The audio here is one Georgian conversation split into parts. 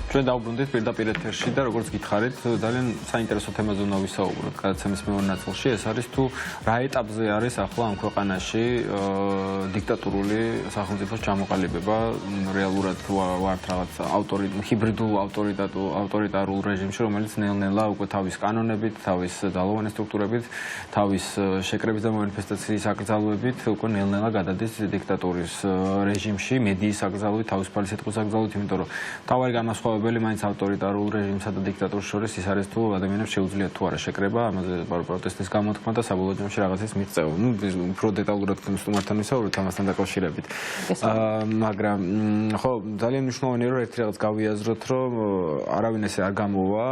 ჩვენ დავბრუნდით პირდაპირ ეთერში და როგორც გითხარით, ძალიან საინტერესო თემაზე უნდა ვისაუბროთ გადაცემის მეორე ნაწილში. ეს არის თუ რა ეტაპზე არის ახლა ამ ქვეყანაში დიქტატურული სახელმწიფოს ჩამოყალიბება, რეალურად ვართ რაღაც ჰიბრიდულ ავტორიტარულ რეჟიმში, რომელიც ნელ-ნელა უკვე თავის კანონებით, თავის ძალოვანი სტრუქტურებით, თავის შეკრების და მანიფესტაციის აკრძალვებით უკვე ნელ-ნელა გადადის დიქტატურის რეჟიმში, მედიის აკრძალვით, თავისუფალი სიტყვის აკრძალვით, იმიტომ რომ თავი განმასხვავებელი მაინც ავტორიტარულ რეჟიმსა და დიქტატურს შორის ის არის თუ ადამიანებს შეუძლიათ თუ არა შეკრება, ამაზე პროტესტის გამოთქმა და საბოლოო ჯამში რაღაცის მიღწევა. ნუ უფრო დეტალურად სტუმართან ვისაუბროთ ამასთან დაკავშირებით. მაგრამ ხო, ძალიან მნიშვნელოვანია რომ ერთი რაღაც გავიაზროთ, რომ არავინ ესე არ გამოვა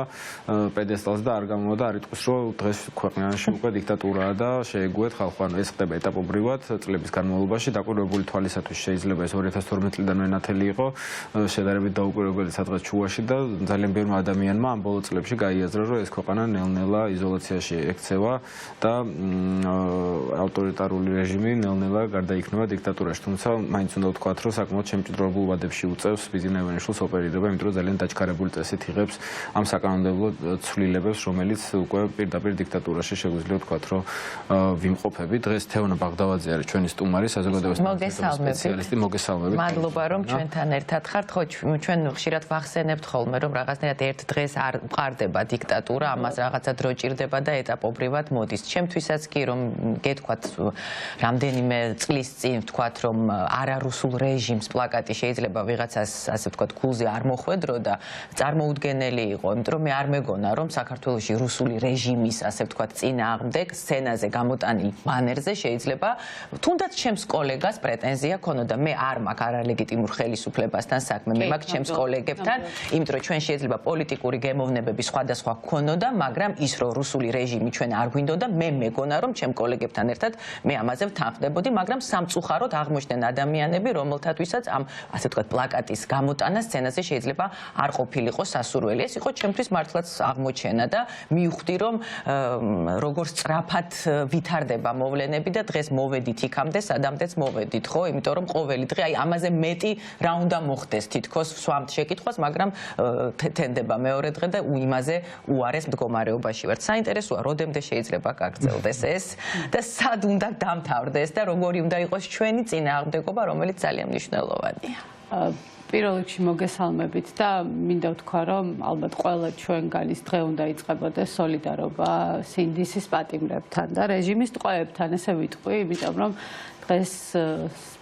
პედესტალს და არ გამოვა და არ იტყვის, რომ დღეს ქვეყანაში უკვე დიქტატურაა და შეეგუეთ ხალხო. ანუ ეს ხდება ეტაპობრივად წლების განმავლობაში, დაკვირვებული თვალისათვის შეიძლება ეს 2012 წლიდანვე ნათელი იყო, შედარებით დაუკვირვებელი სადღაც ჩუვაში და ძალიან ბევრმა ადამიანმა ამ ბოლო წლებში გაიაზრა, რომ ეს ქვეყანა ნელ-ნელა იზოლაციაში ექცევა და ავტორიტარული რეჟიმი ნელ-ნელა გარდაიქმნება დიქტატურაში. თუმცა მაინც უნდა ვთქვათ, რომ საკმაოდ შემჭიდროებულ ვადებში უწევს ბიზნეს ევრენიშვილს ოპერირება, იმიტომ რომ ძალიან დაჩქარებული წესით იღებს ამ საკანონმდებლო ცვლილებებს, რომელიც უკვე პირდაპირ დიქტატურაში შეგვიძლია ვთქვათ, რომ ვიმყოფებით. დღეს თეონა ბაღდავაძე არის ჩვენი სტუმარი, საზოგადოების სპეციალისტი. მოგესალმებით. მადლობა რომ ჩვენთან ერთად ხართ. ხო, ჩვენ ხშირად ვახსენებთ ხოლმე, რომ რაღაცნაირად ერთ დღეს არ მყარდება დიქტატურა, ამას რაღაცა დრო ჭირდება და ეტაპობრივად მოდის. ჩემთვისაც კი რომ გეთქვათ რამდენიმე წლის წინ ვთქვათ, რომ არარუსულ რეჟიმს პლაკატი შეიძლება ვიღაცას ასე ვთქვათ გულზე არ მოხვედრო და წარმოუდგენელი იყო, იმიტომ რომ მე არ მეგონა რომ საქართველოში რუსული რეჟიმის ასე ვთქვათ წინააღმდეგ სცენაზე გამოტანილ ბანერზე შეიძლება თუნდაც ჩემს კოლეგას პრეტენზია ქონოდა. მე არ მაქვს არალეგიტიმურ ხელისუფლებასთან საქმე, მე მაქვს ჩემს კოლეგებთან, იმიტომ რომ ჩვენ შეიძლება პოლიტიკური გემოვნებები სხვადასხვა გქონოდა, მაგრამ ის რომ რუსული რეჟიმი ჩვენ არ გვინდოდა, მე მეგონა რომ ჩემ კოლეგებთან ერთად მე ამაზე ვთანხმდებოდი, მაგრამ სამწუხაროდ აღმოჩნდნენ ადამიანები, რომელთათვისაც ამ ასე ვთქვათ პლაკატის გამოტანა სცენაზე შეიძლება არ ყოფილიყო სასურველი. ეს იყო ჩემთვის მართლაც აღმოჩენა და მივხვდი რომ როგორ სწრაფად ვითარდება მოვლენები და დღეს მოვედით იქამდე, სადამდეც მოვედით, ხო? იმიტომ რომ ყოველი დღე აი ამაზე მეტი რა უნდა მოხდეს თითქოს ვსვამთ შეკითხვას, მაგრამ თენდება მეორე დღე და იმაზე უარეს მდგომარეობაში ვართ. საინტერესოა, როდემდე შეიძლება გაგრძელდეს ეს და სად უნდა დამთავრდეს და როგორი უნდა იყოს ჩვენი წინააღმდეგობა, რომელიც ძალიან მნიშვნელოვანია. პირველ რიგში მოგესალმებით და მინდა ვთქვა, რომ ალბათ ყველა ჩვენგანის დღე უნდა იწყებოდეს სოლიდარობა სინდისის პატიმრებთან და რეჟიმის ტყვეებთან, ესე ვიტყვი, იმიტომ რომ დღეს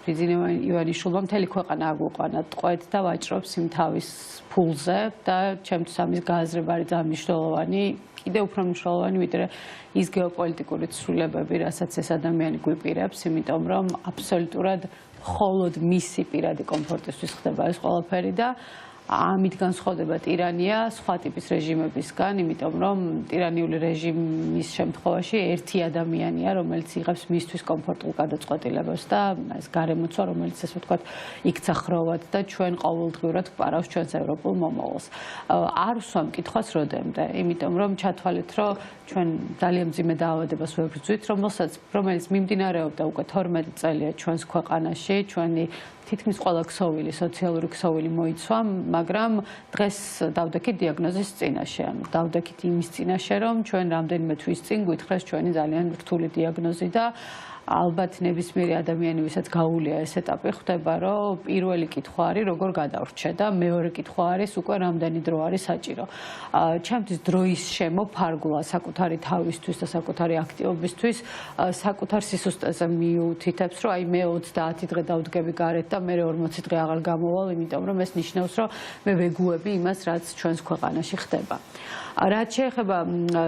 ბიზნეს ივანიშვილმა მთელი ქვეყანა აგვიყვანა ტყვედ და ვაჭრობს იმ თავის ფულზე და ჩემთვის ამის გააზრება არის ძალიან მნიშვნელოვანი, კიდევ უფრო მნიშვნელოვანი, ვიდრე ის გეოპოლიტიკური ცვლილებები, რასაც ეს ადამიანი გვიპირებს, იმიტომ რომ აბსოლუტურად მხოლოდ მისი პირადი კომფორტისთვის ხდება ეს ყველაფერი და ამით განსხვავდება ტირანია სხვა ტიპის რეჟიმებისგან, იმიტომ რომ ტირანიული რეჟიმის შემთხვევაში ერთი ადამიანია, რომელიც იღებს მისთვის კომფორტულ გადაწყვეტილებებს და ეს გარემოცვა, რომელიც ესე ვთქვათ, იქცა ხროვად და ჩვენ ყოველდღიურად გვპარავს ჩვენს ევროპულ მომავალს. არ ვსვამ კითხვას როდემდე, იმიტომ რომ ჩათვალეთ, რომ ჩვენ ძალიან მძიმე დაავადებას ვებრძვით, რომელიც მიმდინარეობდა უკვე 12 წელია ჩვენს ქვეყანაში, ჩვენი თითქმის ყველა ქსოვილი, სოციალური ქსოვილი მოიცვა, მაგრამ დღეს დავდექით დიაგნოზის წინაშე, ანუ დავდექით იმის წინაშე, რომ ჩვენ რამდენიმე თვის წინ გვითხრეს ჩვენი ძალიან რთული დიაგნოზი და ალბათ ნებისმიერი ადამიანი, ვისაც გაუვლია ეს ეტაპი, ხვდება, რომ პირველი კითხვა არის, როგორ გადავრჩე და მეორე კითხვა არის, უკვე რამდენი დრო არის საჭირო. ჩემთვის დროის შემოფარგლა საკუთარი თავისთვის და საკუთარი აქტივობისთვის საკუთარ სისუსტეზე მიუთითებს, რომ აი მე 30 დღე დავდგები გარეთ და მე 40 დღე აღარ გამოვალ, იმიტომ რომ ეს ნიშნავს, რომ მე ვეგუები იმას, რაც ჩვენს ქვეყანაში ხდება. რაც შეეხება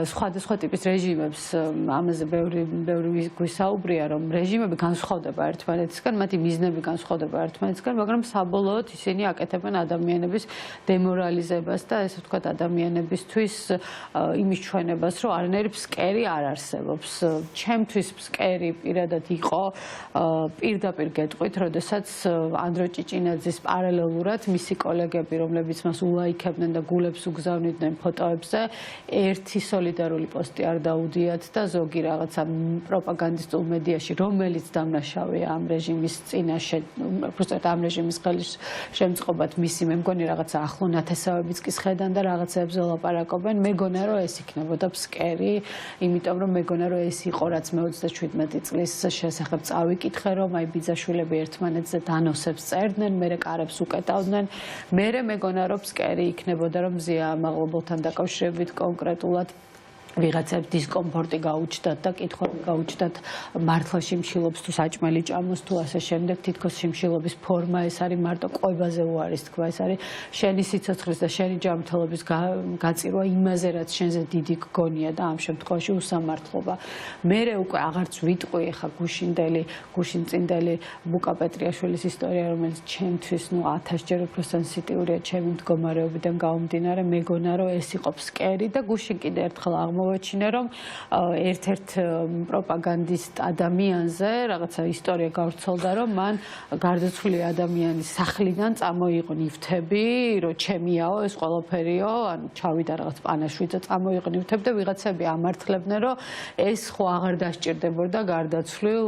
სხვადასხვა ტიპის რეჟიმებს, ამაზე ბევრი გვისაუბრია, რომ რეჟიმები განსხვავდება ერთმანეთისგან, მათი მიზნები განსხვავდება ერთმანეთისგან, მაგრამ საბოლოოდ ისინი აკეთებენ ადამიანების დემორალიზებას და ესე ვთქვათ ადამიანებისთვის იმის ჩვენებას, რომ არანაირი ფსკერი არ არსებობს. ჩემთვის ფსკერი პირადად იყო პირდაპირ გეტყვით, როდესაც ანდრო ჭიჭინაძის პარალელურად მისი კოლეგები, რომლებიც მას ულაიქებდნენ და გულებს უგზავნიდნენ ფოტოებზე, ფორუმზე ერთი სოლიდარული პოსტი არ დაუდიათ და ზოგი რაღაცა პროპაგანდისტულ მედიაში, რომელიც დამნაშავეა ამ რეჟიმის წინაშე, უბრალოდ ამ რეჟიმის ხელშემწყობად მისი მე მგონი რაღაცა ახლო ნათესავებიც კი სხედან და რაღაცეებზე ლაპარაკობენ. მეგონა რომ ეს იქნებოდა ფსკერი, იმიტომ რომ მეგონა რომ ეს იყო რაც მე 37 წლის შესახებ წავიკითხე, რომ აი ბიძაშვილები ერთმანეთზე დანოსებს წერდნენ, მერე კარებს უკეტავდნენ. მერე მეგონა რომ ფსკერი იქნებოდა რომ ზია მაღლობელთან დაკავშირებით კონკრეტულად ვიღაცებს დისკომფორტი გაუჩნდათ და კითხვები გაუჩნდათ მართლა შიმშილობს თუ საჭმელი ჭამოს თუ ასე შემდეგ თითქოს შიმშილობის ფორმა ეს არის მარტო ყვებაზე უარის თქვა ეს არის შენი სიცოცხლის და შენი ჯანმრთელობის გაწირვა იმაზე რაც შენზე დიდი გგონია და ამ შემთხვევაში უსამართლობა მერე უკვე აღარც ვიტყვი ახლა გუშინწინდელი ბუკა პეტრიაშვილის ისტორია რომელიც ჩემთვის 1000-ჯერ უფრო სენსიტიურია ჩემი მდგომარეობიდან გამომდინარე მეგონა რომ ეს იყო ფსკერი და გუშინ კიდე ერთხელ მოვეჩინე რომ ერთ-ერთ პროპაგანდისტ ადამიანზე რაღაცა ისტორია გავრცელდა რომ მან გარდაცვლილი ადამიანის სახლიდან წამოიღო ნივთები რომ ჩემიაო ეს ყველაფერიო ანუ ჩავიდა რაღაც პანაშვიდზე წამოიღო ნივთები და ვიღაცები ამართლებდნენ რომ ეს ხო აღარ დასჭირდებოდა გარდაცვლილ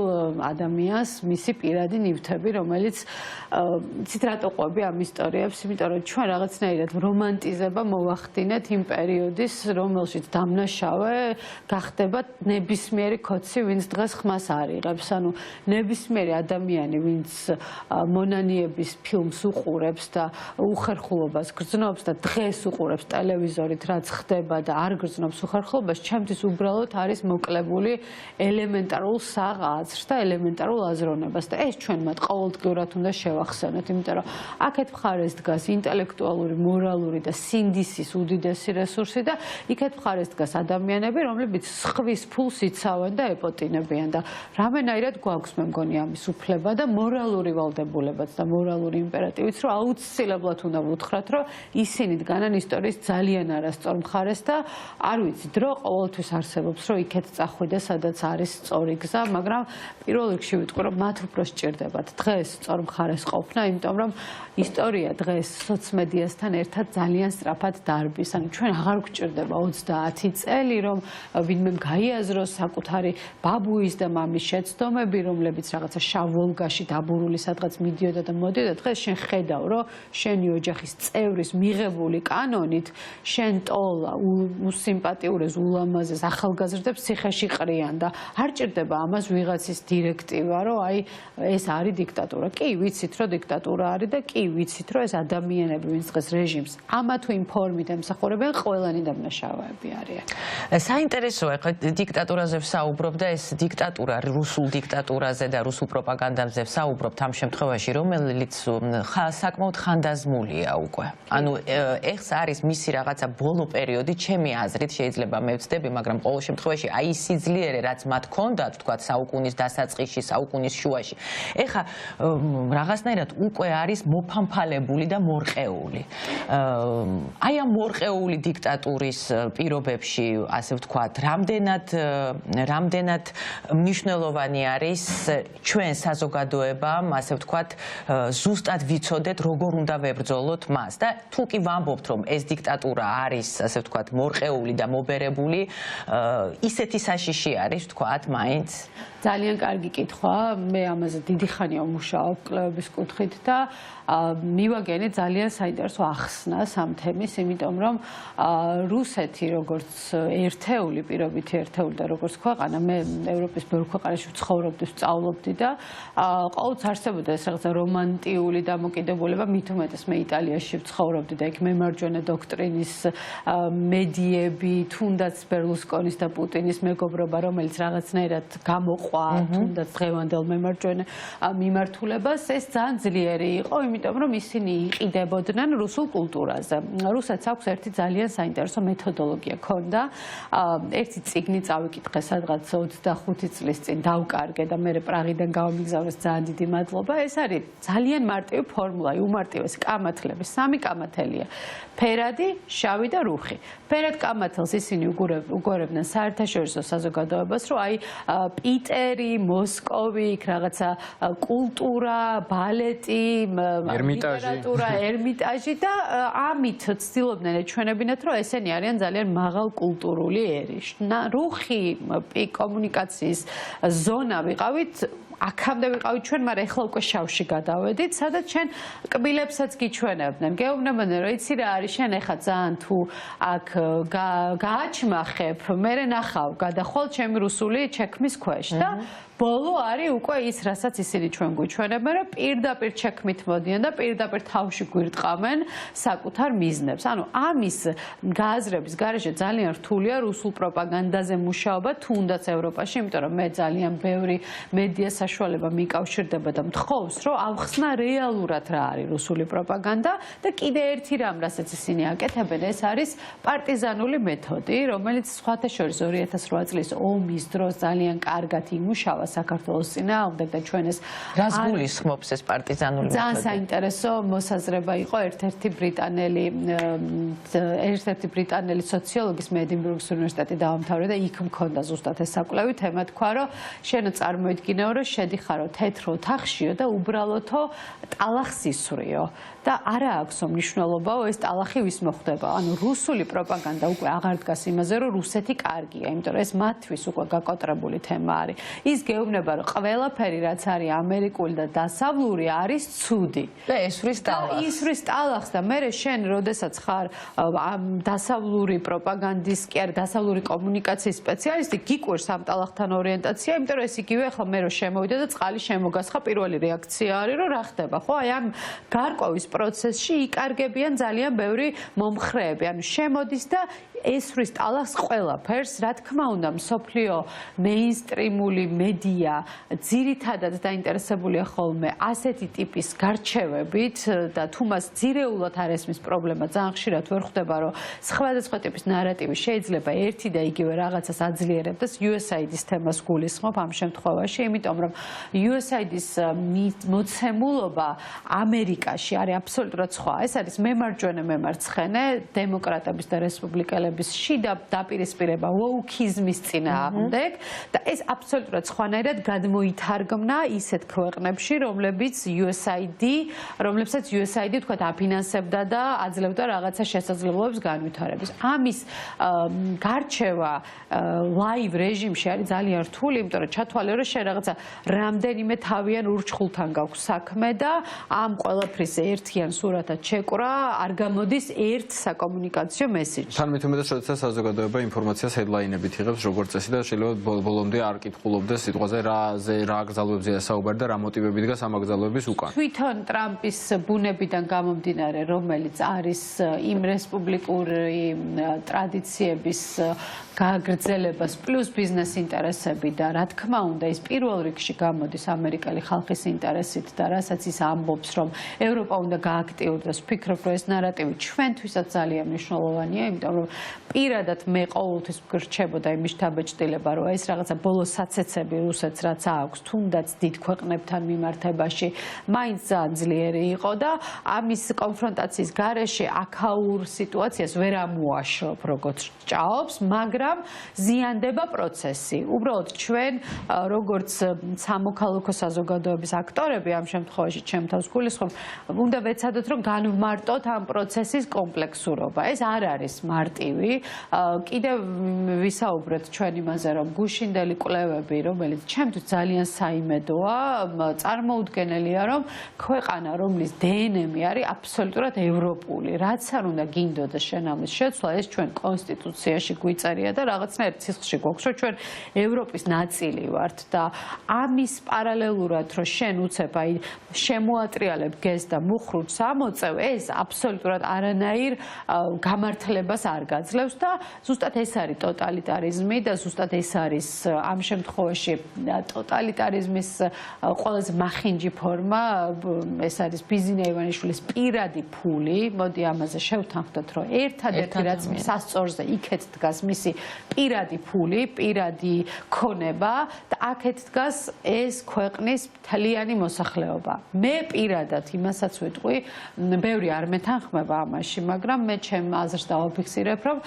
ადამიანს მისი პირადი ნივთები რომელიც ცით რატო ყვები ამ ისტორიებს იმიტომ რომ ჩვენ რაღაცნაირად რომანტიზება მოვახდინეთ იმ პერიოდის რომელშიც დამნაშავე გახდება ნებისმიერი კოცი, ვინც დღეს ხმას არიღებს. ანუ ნებისმიერი ადამიანი, ვინც მონანიების ფილმს უყურებს და უხერხულობას გრძნობს და დღეს უყურებს ტელევიზორით, რაც ხდება და არ გრძნობს უხერხულობას, ჩემთვის უბრალოდ არის მოკლებული ელემენტარულ საღაზრს და ელემენტარულ აზროვნებას და ეს ჩვენ მათ ყოველდღიურად უნდა შევახსენოთ, იმიტომ რომ აქეთ მხარეს დგას ინტელექტუალური, მორალური და სინდისის უდიდესი რესურსი და იქეთ მხარეს დგას ადამიანები, რომლებიც სხვის ფულს იცავენ და ეპოტინებიან და რამენაირად გვაქვს მე მგონი ამის უფლება და მორალური ვალდებულებაც და მორალური იმპერატივიც, რომ აუცილებლად უნდა ვუთხრათ, რომ ისინი დგანან ისტორიის ძალიან არასწორ მხარეს და არ ვიცი, დრო ყოველთვის არსებობს, რომ იქეთ წახვიდე, სადაც არის სწორი გზა, მაგრამ პირველ რიგში ვიტყვი, რომ მათ უფრო სჭირდებათ დღეს სწორ მხარეს ყოფნა, იმიტომ რომ ისტორია დღეს სოციმედიასთან ერთად ძალიან სწრაფად დარბის. ანუ ჩვენ აღარ გვჭირდება 30 წელი, რომ ვინმე გაიაზროს საკუთარი ბაბუის და მამის შეცდომები, რომლებიც რაღაცა შავ ვოლგაში დაბურული სადღაც მიდიოდა და მოდიოდა. დღეს შენ ხედავ, რომ შენი ოჯახის წევრის მიღებული კანონით შენ ტოლა უსიმპატიურეს, ულამაზეს ახალგაზრდებს ციხეში ყრიან და არ ჭირდება ამას ვიღაცის დირექტივა, რომ აი ეს არის დიქტატურა. კი, ვიცით, რომ დიქტატურა არის და კი, ვიცით, რომ ეს ადამიანები, ვინც დღეს რეჟიმს ამა თუ იმ ფორმით ემსახურებიან, ყველანი დამნაშავეები არიან. საინტერესოა, ხო, დიქტატურაზე ვსაუბრობ და ეს დიქტატურა, რუსულ დიქტატურაზე და რუსულ პროპაგანდაზე ვსაუბრობთ ამ შემთხვევაში, რომელიც საკმაოდ ხანდაზმულია უკვე. ანუ ეხს არის მისი რაღაცა ბოლო პერიოდი, ჩემი აზრით, შეიძლება მე ვცდები, მაგრამ ყოველ შემთხვევაში აი ის სიძლიერე, რაც მათ ჰქონდათ, თქვა საუკუნის დასაწყისში, საუკუნის შუაში. ეხა რაღაცნაირად უკვე არის მოფამფალებული და მორყეული. აი ამ მორყეული დიქტატურის პირობებში, ასე ვთქვათ, რამდენად მნიშვნელოვანი არის ჩვენ საზოგადოებამ, ასე ვთქვათ, ზუსტად ვიცოდეთ, როგორ უნდა ვებრძოლოთ მას და თუ კი ვამბობთ, რომ ეს დიქტატურა არის, ასე ვთქვათ, მორყეული და მობერებული, ისეთი საშიში არის, ვთქვათ, მაინც? ძალიან კარგი კითხვაა. მე ამაზე დიდი ხანია ვმუშაობ კვლევების კუთხით და მივაგენე ძალიან საინტერესო ახსნას ამ თემის, იმიტომ რომ რუსეთი როგორც ერთეული, პირობითი ერთეული და როგორც ქვეყანა, მე ევროპის ბევრ ქვეყანაში ვცხოვრობდი, ვსწავლობდი და ყოველთვის არსებობდა ეს რაღაცა რომანტიული დამოკიდებულება, მით უმეტეს მე იტალიაში ვცხოვრობდი და იქ მემარჯვენე დოქტრინის მედიები, თუნდაც ბერლუსკონის და პუტინის მეგობრობა, რომელიც რაღაცნაირად გამოყვა თუნდაც დღევანდელ მემარჯვენე მიმართულებას, ეს ძალიან ძლიერი იყო, იმიტომ რომ ისინი იყიდებოდნენ რუსულ კულტურაზე. რუსეთს აქვს ერთი ძალიან საინტერესო მეთოდოლოგია ქონდა, ერთი წიგნი წავიკითხე სადღაც 25 წლის წინ დავკარგე და მე პრაღიდან გავამიგზავნეს ძალიან დიდი მადლობა. ეს არის ძალიან მარტივი ფორმულა, უმარტივესი კამათლების 3 კამათელია. ფერადი, შავი და რუხი. ფერად კამათელს ისინი უგორებდნენ საერთაშორისო საზოგადოებას, რომ აი პიტერი, მოსკოვი, იქ რაღაცა კულტურა, ბალეტი, ლიტერატურა, ერმიტაჟი და ამით ცდილობდნენ ეჩვენებინათ, რომ ესენი არიან ძალიან მაღალ კულტურული ერი. რუხი კომუნიკაციის ზონა ვიყავით აქამდე ვიყავით ჩვენ, მაგრამ ეხლა უკვე შავში გადავედით, სადაც ჩვენ კბილებსაც გიჩვენებდნენ. გეუბნებოდნენ, რომ იცი რა არის, შენ ეხლა ძალიან თუ აქ გააჩმახებ, მერე ნახავ, გადახვალ ჩემი რუსული ჩექმის ქვეშ და ბოლო არის უკვე ის, რასაც ისინი ჩვენ გვიჩვენებენ, რომ პირდაპირ ჩექმით მოდიან და პირდაპირ თავში გვირტყამენ საკუთარ მიზნებს. ანუ ამის გააზრების გარეშე ძალიან რთულია რუსულ პროპაგანდაზე მუშაობა, თუნდაც ევროპაში, იმიტომ რომ მე ძალიან ბევრი მედია საშუალება მიკავშირდება და მთხოვს, რომ ავხსნა რეალურად რა არის რუსული პროპაგანდა და კიდე ერთი რამ, რასაც ისინი აკეთებენ, ეს არის პარტიზანული მეთოდი, რომელიც სხვათა შორის 2008 წლის ომის დროს ძალიან კარგად იმუშავა საქართველოს წინააღმდეგ და ჩვენ ეს რას გულისხმობს ეს პარტიზანული მეთოდი? ძალიან საინტერესო მოსაზრება იყო ერთ-ერთი ბრიტანელი სოციოლოგის მე ედინბურგის უნივერსიტეტი დაამთავრა და იქ მქონდა ზუსტად ეს საკვლევი თემა თქვა, რომ შენ წარმოიდგინეო, რომ შედიხარო თეთრ ოთახშიო და უბრალოდო ტალახს ისვრიო და არა აქვს მნიშვნელობაო ეს ტალახი ვის მოხდება. ანუ რუსული პროპაგანდა უკვე აღარ დგას იმაზე, რომ რუსეთი კარგია, იმიტომ რომ ეს მათთვის უკვე გაკოტრებული თემა არის. ის გეუბნება, რომ ყველაფერი რაც არის ამერიკული და დასავლური არის ცუდი. და ესვრის ტალახს. ისვრის ტალახს და მე შენ როდესაც ხარ დასავლური პროპაგანდის, კი არა დასავლური კომუნიკაციის სპეციალისტი, გიკვირს ამ ტალახთან ორიენტაცია, იმიტომ რომ ეს იგივე ახლა მე რო შემოვიდა და წყალი შემოგასხა, პირველი რეაქცია არის, რომ რა ხდება, ხო? აი ამ გარკვევის პროცესში იკარგებიან ძალიან ბევრი მომხრეები, ანუ შემოდის და ესვრის ტალახს ყველაფერს, რა თქმა უნდა, მსოფლიო მეინსტრიმული მედია ძირითადად დაინტერესებულია ხოლმე ასეთი ტიპის გარჩევებით და თუ მას ძირეულად არ ესმის პრობლემა, ძალიან ხშირად ვერ ხვდება, რომ სხვადასხვა ტიპის ნარატივი შეიძლება ერთი და იგივე რაღაცას აძლიერებდეს. USAID-ის თემას გულისხმობ ამ შემთხვევაში, იმიტომ რომ USAID-ის მოცემულობა ამერიკაში არის აბსოლუტურად სხვა. ეს არის მემარჯვენე მემარცხენე, დემოკრატების და რესპუბლიკელების შიდა დაპირისპირება ვოუქიზმის წინააღმდეგ და ეს აბსოლუტურად სხვანაირად გადმოითარგმნა ისეთ ქვეყნებში, რომლებსაც USAID თქვათ აფინანსებდა და აძლევდა რაღაცა შესაძლებლობებს განვითარების. ამის გარჩევა ლაივ რეჟიმში არის ძალიან რთული, იმიტომ რომ ჩათვალე, რომ შენ რაღაცა რამდენიმე თავიან ურჩხულთან გაქვს საქმე და ამ ყველაფრის ერთიან სურათად შეკვრა არ გამოდის ერთ საკომუნიკაციო მესიჯი. როდესაც საზოგადოება ინფორმაციას ჰედლაინებით იღებს, როგორც წესი და შეიძლება ბოლომდე არ კითხულობდეს სიტყვაზე რა გზალვებზე ასაუბარ და რა მოტივები დგას ამ გზალვების უკან. თვითონ ტრამპის ბუნებიდან გამომდინარე, რომელიც არის იმ რესპუბლიკური ტრადიციების გააგრძელებას პლუს ბიზნეს ინტერესები და რა თქმა უნდა ის პირველ რიგში გამოდის ამერიკელი ხალხის ინტერესით და რასაც ის ამბობს, რომ ევროპა უნდა გააქტიურდეს, ვფიქრობ, რომ ეს ნარატივი ჩვენთვისაც ძალიან მნიშვნელოვანია, იმიტომ რომ პირადად მე ყოველთვის გრჩებოდა იმის დაბეჭდილება, რომ ეს რაღაცა ბოლო საცეცები რუსეთს რაც აქვს, თუნდაც დიდ ქვეყნებთან მიმართებაში, მაინც ძალიან ძლიერი იყო და ამის კონფრონტაციის გარეშე აქაურ სიტუაციას ვერ ამოაშრობ, როგორც ჭაობს, მაგრამ ზიანდება პროცესი. უბრალოდ ჩვენ, როგორც სამოქალაქო საზოგადოების აქტორები ამ შემთხვევაში ჩემ თავს გულისხმობ, უნდა ვეცადოთ, რომ განვმარტოთ ამ პროცესის კომპლექსურობა. ეს არ არის მარტივი. კიდევ ვისაუბრეთ ჩვენ იმაზე, რომ გუშინდელი კვლევები, რომელიც ჩემთვის ძალიან საიმედოა, წარმოუდგენელია, რომ ქვეყანა, რომლის დნმ-ი არის აბსოლუტურად ევროპული, რაც არ უნდა გინდოდეს შენ ამის შეცვლა, ეს ჩვენ კონსტიტუციაში გვიწერია და რაღაცნაირად სისხლში გვაქვს, რომ ჩვენ ევროპის ნაწილი ვართ და ამ ამის პარალელურად რომ შენ უცებ აი შემოატრიალებ გეს და მუხრუჭს ამოწევ, ეს აბსოლუტურად არანაირ გამართლებას არ გაძლევს და ზუსტად ეს არის ტოტალიტარიზმი და ზუსტად ეს არის ამ შემთხვევაში ტოტალიტარიზმის ყველაზე მახინჯი ფორმა, ეს არის ბიზინა ივანიშვილის პირადი ფული. მოდი ამაზე შევთანხმდეთ, რომ ერთადერთი რაც სასწორზე იქეთ დგას მისი პირადი ფული, პირადი ქონება და აქეთ დგას ეს ქვეყნის მთლიანი მოსახლეობა. მე პირადად იმასაც ვიტყვი, ბევრი არ მეთანხმება ამაში, მაგრამ მე ჩემ აზრს დავაფიქსირებ, რომ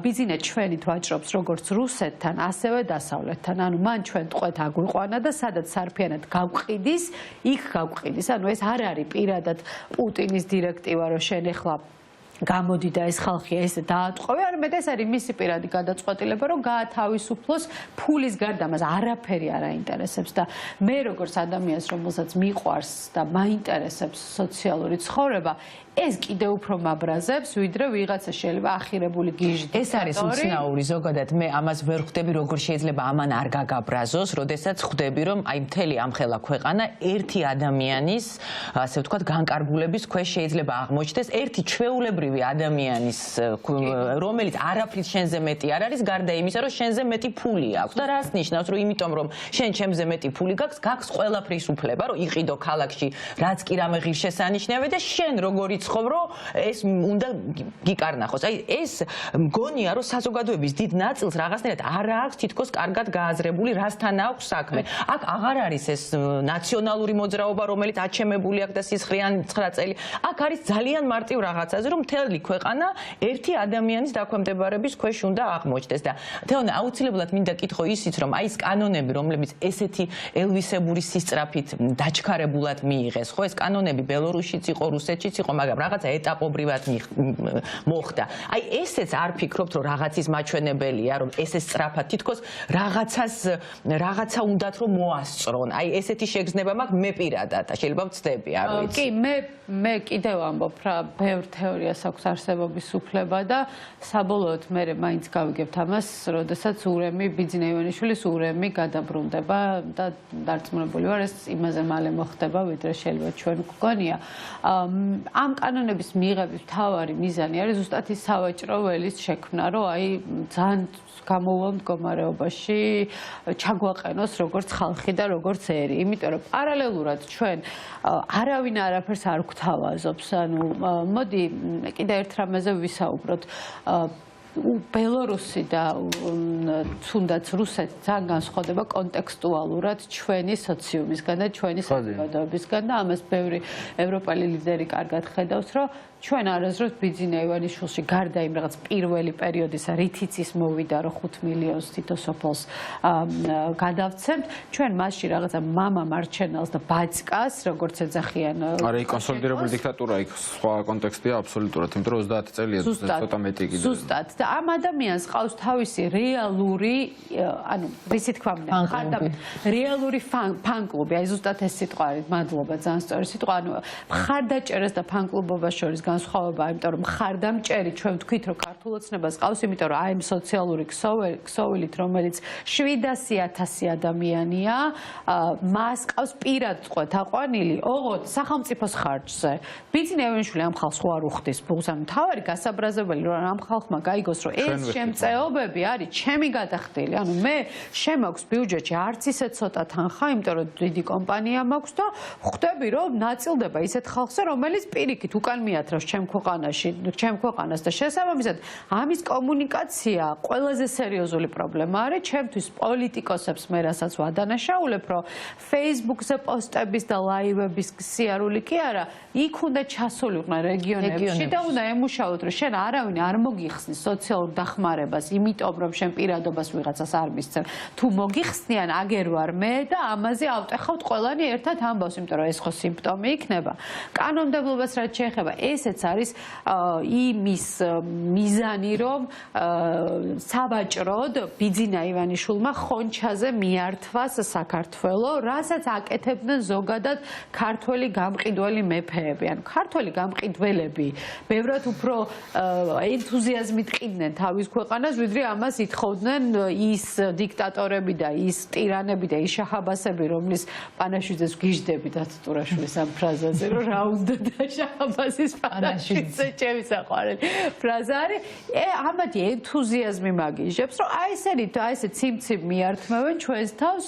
ბიზინა ჩვენით ვაჭრობს როგორც რუსეთთან, ასევე დასავლეთთან. ანუ მან ჩვენ ტყვეთ აგვიყვანა და სადაც სარფიანად გავყიდის, იქ გავყიდის. ანუ ეს არ არის პირადად პუტინის დირექტივა, რომ შენ ეხლა გამოდი და ეს ხალხი ესე დაატყვევი, არამედ ეს არის მისი პირადი გადაწყვეტილება, რომ გაათავისუფლოს ფულის გარდა მას არაფერი არ აინტერესებს და მე როგორც ადამიანს, რომელსაც მიყვარს და მაინტერესებს სოციალური ცხოვრება, ეს კიდევ უფრო მაბრაზებს, ვიდრე ვიღაცა შეიძლება ახირებული გიჟი. ეს არის უცნაური ზოგადად მე ამას ვერ ხვდები, როგორ შეიძლება ამან არ გაგაბრაზოს, როდესაც ხვდები, რომ აი მთელი ამხელა ქვეყანა ერთი ადამიანის, ასე ვთქვათ, განკარგულების ქვეშ შეიძლება აღმოჩნდეს, ერთი ჩვეულებრივი ადამიანის, რომელიც არაფრის შენზე მეტი არ არის, გარდა იმისა, რომ შენზე მეტი ფული აქვს და რას ნიშნავს, რომ იმიტომ რომ შენ ჩემზე მეტი ფული გაქვს, გაქვს ყველაფრის უფლება, რომ იყიდო ქალაქში, რაც კი რამე ღირსშესანიშნავია და შენ როგორი ხოვრო ეს უნდა გიკარნახოს. აი ეს მგონია რომ საზოგადოების დიდ ნაწილს რაღაცნაირად არ აქვს თითქოს კარგად გააზრებული რასთან აქვს საქმე. აქ აღარ არის ეს ნაციონალური მოძრაობა, რომელიც აჩემებული აქვს და სისხლიან 9 წელი. აქ არის ძალიან მარტივ რაღაცაზე, რომ მთელი ქვეყანა ერთი ადამიანის დაქვემდებარების ქვეშ უნდა აღმოჩნდეს და თეონა აუცილებლად მინდა კითხო ისიც, რომ აი ეს კანონები, რომლებიც ესეთი ელვისებური სისწრაფით დაჩქარებულად მიიღეს, ხო ეს კანონები ბელორუსშიც იყო, რუსეთშიც იყო, მაგრამ რაღაცა ეტაპობრივად მოხდა. აი ესეც არ ფიქრობთ, რომ რაღაცის მაჩვენებელია, რომ ესე სწრაფად თითქოს რაღაცა უნდათ რომ მოასწრონ. აი ესეთი შეგრძნება მაქვს მე პირადად, შეიძლება ვცდები, არ ვიცი. კი, მე კიდევ ამბობ რა, ბევრ თეორიას აქვს არსებობის უფლება და საბოლოოდ მე მაინც გავიგებთ ამას, როდესაც ურემი ბიძინა ივანიშვილის ურემი გადაბრუნდება და დარწმუნებული ვარ, ეს იმაზე მალე მოხდება, ვიდრე შეიძლება ჩვენ გვგონია. ამ კანონების მიღების მთავარი მიზანი არის ზუსტად ის სავაჭრო ველის შექმნა, რომ აი ძალიან გამოუვალ მდგომარეობაში ჩაგვაყენოს როგორც ხალხი და როგორც ერი. იმიტომ რომ პარალელურად ჩვენ არავინ არაფერს არ გვთავაზობს. ანუ მოდი კიდე ერთ რამეზე ვისაუბროთ. ბელორუსი და თუნდაც რუსეთი ძალიან განსხვავდება კონტექსტუალურად ჩვენი სოციუმისგან და ჩვენი საზოგადოებისგან და ამას ბევრი ევროპელი ლიდერი კარგად ხედავს, რომ ჩვენ არასდროს ბიძინა ივანიშვილში გარდა იმ რაღაც პირველი პერიოდისა, რითიც ის მოვიდა, რომ 5 მილიონს თითო სოფელს გადავცემთ, ჩვენ მასში რაღაცა მამა მარჩენელს და ბაჭკას, როგორც ეძახიან. არა, იქ კონსოლიდირებული დიქტატურა, იქ სხვა კონტექსტია აბსოლუტურად, იმიტომ რომ 30 წელია ცოტა მეტი კიდე. ზუსტად და ამ ადამიანს ყავს თავისი რეალური, ანუ რისი თქმა უნდა, ხარდამჭერი რეალური ფან-კლუბი, აი ზუსტად ეს სიტყვა არის, მადლობა, ძალიან სწორი სიტყვა, ანუ ხარდაჭერას და ფან-კლუბობას შორის განსხვავება, იმიტომ რომ ხარდამჭერი ჩვენ ვთქვით, რომ ქართულ ოცნებას ყავს, იმიტომ რომ აი ამ სოციალური ქსოვილით, რომელიც 700,000 ადამიანია, მას ყავს პირად წყვეთ აყვანილი, ოღონდ სახელმწიფოს ხარჯზე. ბიძინა ივანიშვილი ამ ხალხს ხო არ უხდის ფულს, ანუ თავარი გასაბრაზებელი რომ ამ ხალხმა გაიგოს, რომ ეს შემწეობები არის ჩემი გადახდილი. ანუ მე შემაქვს ბიუჯეტში არც ისე ცოტა თანხა, იმიტომ რომ დიდი კომპანია მაქვს და ხვდები, რომ ნაწილდება ისეთ ხალხზე, რომელიც პირიქით უკან მიათრავს ჩემ ქვეყანას და შესაბამისად ამის კომუნიკაცია ყველაზე სერიოზული პრობლემა არის ჩემთვის პოლიტიკოსებს მე რასაც ვადანაშაულებ, რომ Facebook-ზე პოსტების და ლაივების სიარული კი არა, იქ უნდა ჩასულიყვნენ რეგიონებში და უნდა ემუშაოთ, რომ შენ არავინ არ მოგიხსნის სოციალურ დახმარებას, იმიტომ რომ შენ პირადობას ვიღაცას არ მისცემ. თუ მოგიხსნიან, აგერ ვარ მე და ამაზე ავტეხავთ ყველანი ერთად ამბავს, იმიტომ რომ ეს ხო სიმპტომი იქნება. კანონმდებლობას რაც შეეხება, ესეც არის იმის მიზანი, რომ სავაჭროდ ბიძინა ივანიშვილმა ხონჩაზე მიართვას საქართველო, რასაც აკეთებდნენ ზოგადად ქართველი გამყიდველი მეფეები. ანუ ქართველი გამყიდველები ბევრად უფრო ენთუზიაზმით კი ეყიდნენ თავის ქვეყანას, ვიდრე ამას ითხოვდნენ ის დიქტატორები და ის ტირანები და ის შაჰაბასები, რომლის პანაშვიძეს გიждდები დათტურაშვილის ამ ფრაზაზე, რომ რა უნდა და შაჰაბასის პანაშვიძე ჩემი საყვარელი ფრაზა არის. ამათი ენთუზიაზმი მაგიჟებს, რომ აი ესე ციმციმ მიართმევენ ჩვენს თავს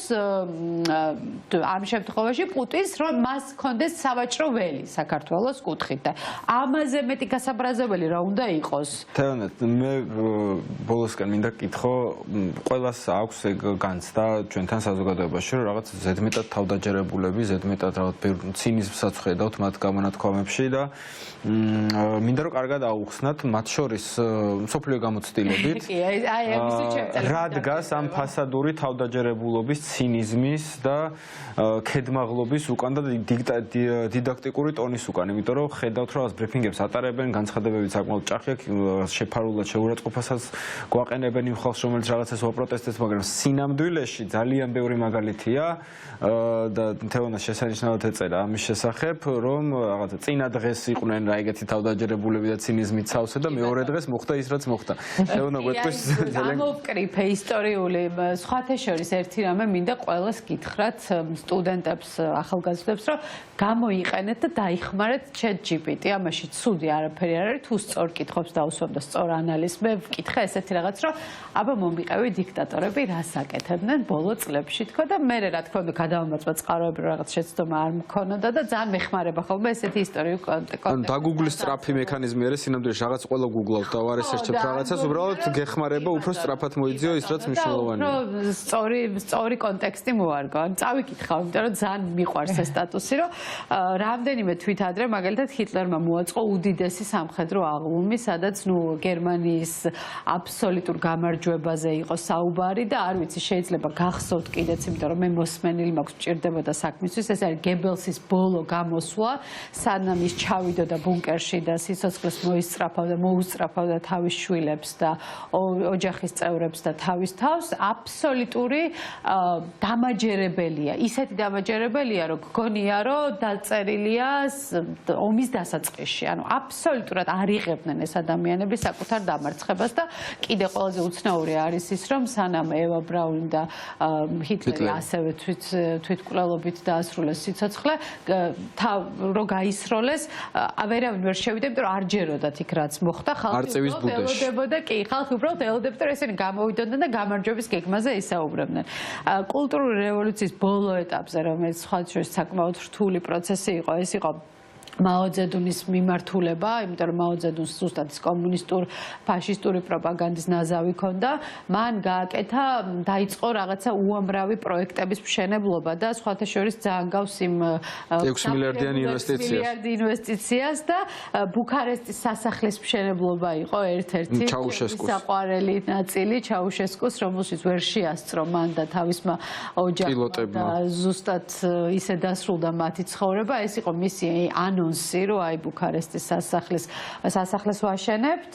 ამ შემთხვევაში პუტინს, რომ მას ჰქონდეს სავაჭრო ველი საქართველოს კუთხით და ამაზე მეტი გასაბრაზებელი რა უნდა იყოს. თეონეთ, მე ბოლოსკენ მინდა კითხო, ყველას აქვს ეგ განცდა ჩვენთან საზოგადოებაში, რომ რაღაც ზედმეტად თავდაჯერებულები, ზედმეტად რაღაც ცინიზმსაც ხედავთ მათ გამონათქვამებში და მინდა რომ კარგად აუხსნათ მათ შორის მსოფლიო გამოცდილებით. რა დგას ამ ფასადური თავდაჯერებულობის, ცინიზმის და ქედმაღლობის უკან და დიდაქტიკური ტონის უკან, იმიტომ რომ ხედავთ რომ ბრიფინგებს ატარებენ, განცხადებები საკმაოდ ჭახია, შეფარულად შეურაცხყოფასაც გვაყენებენ იმ ხალხს, რომელიც რაღაცას უპროტესტებს, მაგრამ სინამდვილეში ძალიან ბევრი მაგალითია და თეონას შესანიშნავად ეწერა ამის შესახებ, რომ რაღაცა წინა დღეს იყვნენ რა ეგეთი თავდაჯერებულები და ცინიზმით სავსე და მეორე დღეს მოხდა ის რაც მოხდა. თეონა გვეტყვის ძალიან გამოვკრიფე ისტორიული სხვათა შორის ერთი რამე მინდა ყველას გითხრათ სტუდენტებს, ახალგაზრდებს, რომ გამოიყენეთ და დაიხმარეთ ChatGPT. ამაში ცუდი არაფერი არ არის, თუ სწორ კითხვებს დაუსვამ და სწორ ანალიზს. მე ვკითხე ესეთი რაღაც, რომ აბა მომიყევი დიქტატორები რას აკეთებდნენ ბოლო წლებში თქო და მე რა თქმა უნდა გადავამოწმა წყაროები რომ რაღაც შეცდომა არ მქონოდა და ძალიან მეხმარება ხოლმე ესეთი ისტორიული კონტექსტი. დაგუგლის სწრაფი მექანიზმი არის სინამდვილეში რაღაც ყველა გუგლავთ და ვარესერჩებთ რაღაცას, უბრალოდ გეხმარება უფრო სწრაფად მოიძიო ის რაც მნიშვნელოვანია. სწორი კონტექსტი მოარგო. წავიკითხავ, იმიტომ რომ ძალიან მიყვარს ეს სტატუსი, რომ რამდენიმე თვით ადრე მაგალითად ჰიტლერმა მოაწყო უდიდესი სამხედრო აღლუმი, სადაც გერმანიის აბსოლუტურ გამარჯვებაზე იყო საუბარი და არ ვიცი შეიძლება გახსოვთ კიდეც, იმიტომ რომ მე მოსმენილი მაქვს მჭირდებოდა საქმისთვის, ეს არის გებელსის ბოლო გამოსვლა, სანამ ის ჩავიდოდა ბუნკერში და სიცოცხლეს მოუსწრაფავდა თავის შვილებს და ოჯახის წევრებს და თავის თავს, აბსოლუტური დამაჯერებელია. ისეთი დამაჯერებელია, რომ გგონია, რომ დაწერილია ომის დასაწყისში. ანუ აბსოლუტურად არ იღებდნენ ეს ადამიანები საკუთარ დამარცხებას და კიდე ყველაზე უცნაური არის ის, რომ სანამ ევა ბრაუნი და ჰიტლერი ასევე თვითმკვლელობით დაასრულეს სიცოცხლე, რო გაისროლეს, ვერავინ ვერ შევიდა, იმიტომ რომ არ ჯეროდათ იქ რაც მოხდა, ხალხი უბრალოდ ელოდებოდა, ხალხი უბრალოდ ელოდებოდა, რომ ესენი გამოვიდოდნენ და გამარჯვების გეგმაზე ისაუბრებდნენ. კულტურული რევოლუციის ბოლო ეტაპზე, რომელიც სხვა შორის საკმაოდ რთული პროცესი იყო, ეს იყო მაოძედუნის მიმართულება, იმიტომ რომ მაოძედუნს ზუსტად კომუნისტურ, ფაშისტური პროპაგანდის ნაზავი ჰქონდა, მან გააკეთა, დაიწყო რაღაცა უამრავი პროექტების მშენებლობა და სხვათა შორის ძალიან გავს იმ 6 მილიარდიანი ინვესტიციას და ბუქარესტის სასახლის მშენებლობა იყო ერთ-ერთი საყვარელი ნაწილი ჩაუშესკუს, რომელშიც ვერ შეასწრო მან და თავისმა ოჯახმა ზუსტად ისე დასრულდა მათი ცხოვრება, ეს იყო მისი ანონსი, რომ აი ბუქარესტის სასახლეს ვაშენებთ.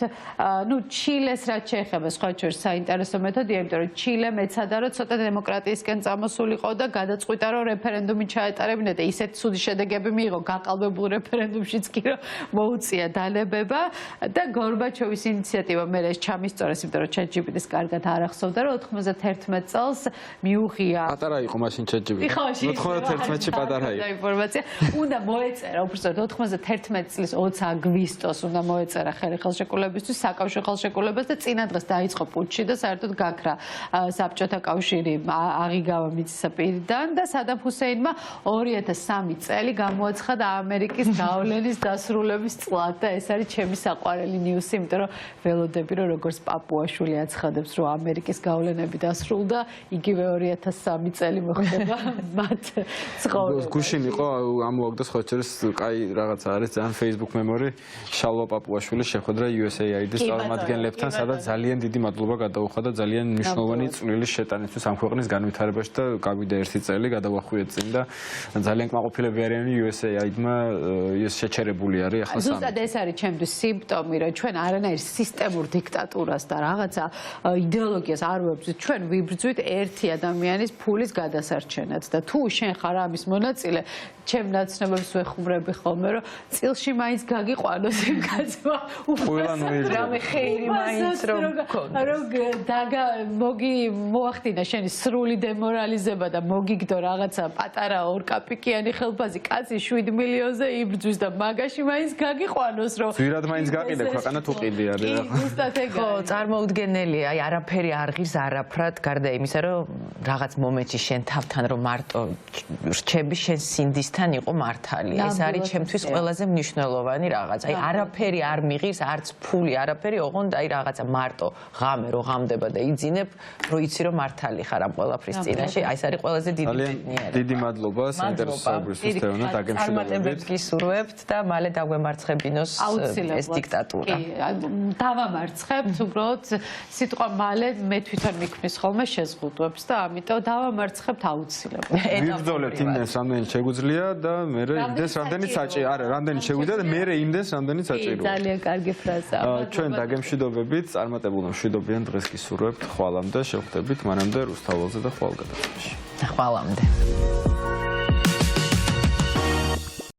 ჩილეს რაც შეეხება სხვა შორის საინტერესო მეთოდია, იმიტომ რომ ჩილემ ეცადა, რომ ცოტა დემოკრატიისკენ წამოსულიყო და გადაწყვიტა, რომ რეფერენდუმი ჩაეტარებინა და ისეთი ცუდი შედეგები მიიღო გაყალბებულ რეფერენდუმშიც კი, რომ მოუწია დალებება და გორბაჩოვის ინიციატივა მე ეს ჩამისწორეს, იმიტომ რომ ChatGPT-ს კარგად არ ახსოვდა, რომ 91 წელს მიუღია. პატარა იყო მაშინ ChatGPT. 91-ში პატარა იყო. ინფორმაცია უნდა მოეწერა უბრალოდ 91 წლის 20 აგვისტოს უნდა მოეწერა ხელი ხელშეკრულებისთვის, საკავშირო ხელშეკრულებას და წინა დღეს დაიწყო პუტჩი და საერთოდ გაქრა საბჭოთა კავშირი აღიგავა მიწისაპირიდან და სადამ ჰუსეინმა 2003 წელი გამოაცხადა ამერიკის გავლენის დასრულების წლად და ეს არის ჩემი საყვარელი ნიუსი, იმიტომ რომ ველოდები რომ როგორც პაპუაშვილი აცხადებს, რომ ამერიკის გავლენები დასრულდა, იგივე 2003 წელი მოხდება მათ ცხოვრებაში. გუშინ იყო ამოაგდა სხვა შორის კაი რაღაცა არის ძალიან Facebook მემორი შალვა პაპუაშვილი შეხვედრა USAID-ის წარმომადგენლებთან, სადაც ძალიან დიდი მადლობა გადაუხადა ძალიან მნიშვნელოვანი წვლილი შეტანისთვის ამ ქვეყნის განვითარებაში და გავიდა ერთი წელი გადავახვიეთ წინ და ძალიან კმაყოფილები არიან USAID-მა ის შეჩერებული არის ახლა სამი. ზუსტად ეს არის ჩემთვის სიმპტომი, რომ ჩვენ არანაირ სისტემურ დიქტატურას და რაღაცა იდეოლოგიას არ ვებრძვით, ჩვენ ვიბრძვით ერთი ადამიანის ფულის გადასარჩენად და თუ შენ ხარ ამის მონაწილე, ჩემ ნაცნობებს ვეხმრები ხო ხოლმე, რომ წილში მაინც გაგიყვანოს იმ კაცმა. ყველან უერდება. რამე ხეირი მაინც რომ მოგი მოახდინა შენი სრული დემორალიზება და მოგიგდო რაღაცა პატარა ორკაპიკიანი ხელფასი კაცი 7 მილიონზე იბრძვის და მაგაში მაინც გაგიყვანოს რომ ზვირად მაინც გაყიდე ქვეყანა თუ ყიდი არის რა. ზუსტად ეგ ხო, წარმოუდგენელია, აი არაფერი არ ღირს არაფრად, გარდა იმისა, რომ რაღაც მომენტში შენ თავთან რომ მარტო რჩები შენ სინდისთან იყო მართალი. ეს არის ჩემთვის ყველაზე მნიშვნელოვანი რაღაც. აი არაფერი არ მიღირს, არც ფული, არაფერი, ოღონდ აი რაღაცა მარტო ღამე რო ღამდება და იძინებ, რომ იცი რომ მართალი ხარ ამ ყველაფრის წინაშე. აი ეს არის ყველაზე დიდი ბედნიერება. დიდი მადლობა საინტერესო საუბრისთვის თეონა დაგემშვიდობებით. წარმატებებს გისურვებთ და მალე დაგვემარცხებინოს ეს დიქტატურა. დავამარცხებთ უბრალოდ სიტყვა მალე მე თვითონ მიქმნის ხოლმე შეზღუდვებს და ამიტომ დავამარცხებთ აუცილებლად. ვიბრძოლებთ იმდენს რამდენიც შეგვიძლია და მე იმდენს რამდენიც საჭირო. არა, რამდენიც შეგვიძლია და მე იმდენს რამდენიც საჭიროა. ძალიან კარგი ფრაზაა. ჩვენ დაგემშვიდობებით, წარმატებულ მშვიდობიან დღეს გისურვებთ. ხვალამდე შევხვდებით მანამდე რუსთაველზე და ხვალ გადაცემაში. ხვალამდე.